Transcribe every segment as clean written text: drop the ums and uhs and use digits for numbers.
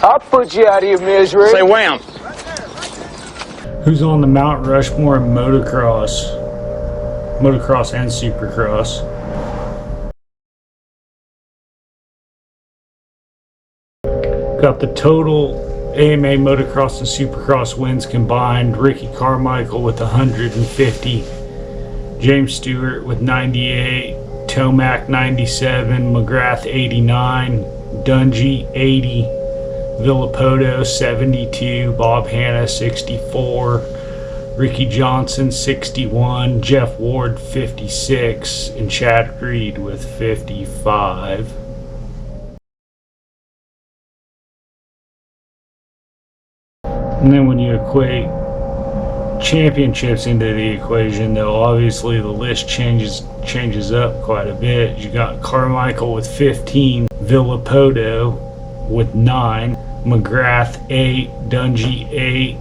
I'll put you out of your misery. Say wham. Who's on the Mount Rushmore motocross? Motocross and supercross. Got the total AMA motocross and supercross wins combined. Ricky Carmichael with 150, James Stewart with 98, Tomac 97, McGrath 89, Dungey 80, Villapoto 72, Bob Hanna 64, Ricky Johnson 61, Jeff Ward 56, and Chad Reed with 55. And then when you equate championships into the equation, though, obviously the list changes up quite a bit. You got Carmichael with 15, Villapoto with 9, McGrath 8, Dungey 8,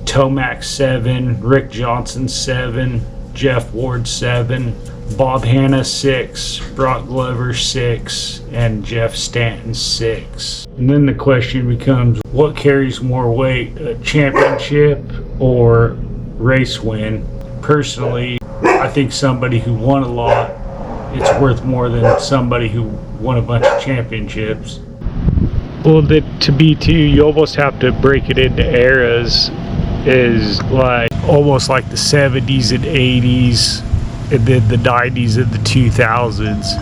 Tomac 7, Rick Johnson 7, Jeff Ward 7, Bob Hanna 6, Brock Glover 6, and Jeff Stanton 6. And then the question becomes, what carries more weight, a championship or race win? Personally, I think somebody who won a lot, it's worth more than somebody who won a bunch of championships. Well, to be too, you almost have to break it into eras, is like almost like the 70s and 80s, and then the 90s and the 2000s,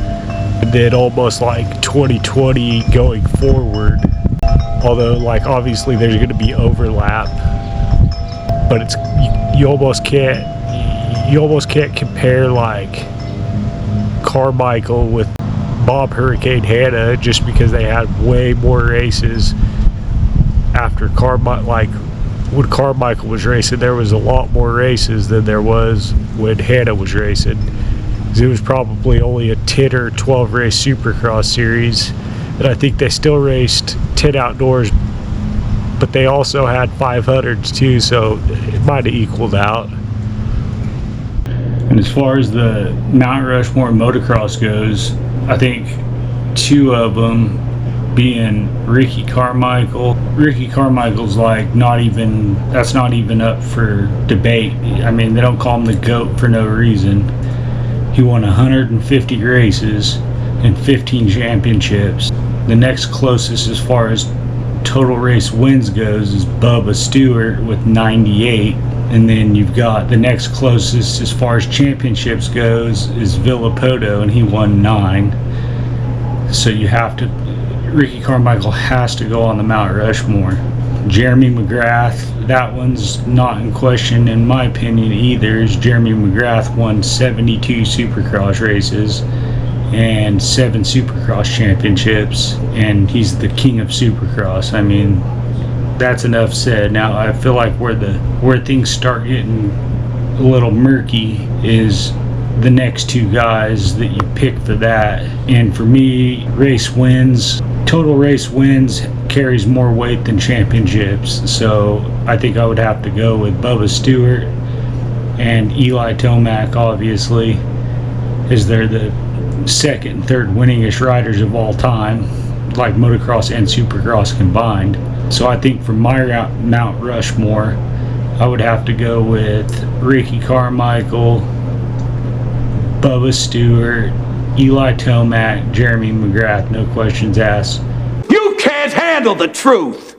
and then almost like 2020 going forward. Although, like, obviously there's going to be overlap, but it's you almost can't compare like Carmichael with Bob Hurricane Hanna just because they had way more races after Carmichael. Like, when Carmichael was racing, there was a lot more races than there was when Hanna was racing. It was probably only a 10 or 12 race supercross series, and I think they still raced 10 outdoors, but they also had 500s too, so it might have equaled out. And as far as the Mount Rushmore motocross goes, I think two of them being Ricky Carmichael. Ricky Carmichael's like that's not even up for debate. I mean, they don't call him the GOAT for no reason. He won 150 races and 15 championships. The next closest as far as total race wins goes is Bubba Stewart with 98. And then you've got the next closest as far as championships goes is Villapoto, and he won 9. So you have to, Ricky Carmichael has to go on the Mount Rushmore. Jeremy McGrath, that one's not in question in my opinion either. Jeremy McGrath won 72 supercross races and 7 supercross championships, and he's the king of supercross. I mean, that's enough said. Now I feel like where things start getting a little murky is the next two guys that you pick for that. And for me, total race wins carries more weight than championships, so I think I would have to go with Bubba Stewart and Eli Tomac, obviously, as they're the second and third winningest riders of all time, like motocross and supercross combined. So I think for my Mount Rushmore, I would have to go with Ricky Carmichael, Bubba Stewart, Eli Tomac, Jeremy McGrath, no questions asked. You can't handle the truth!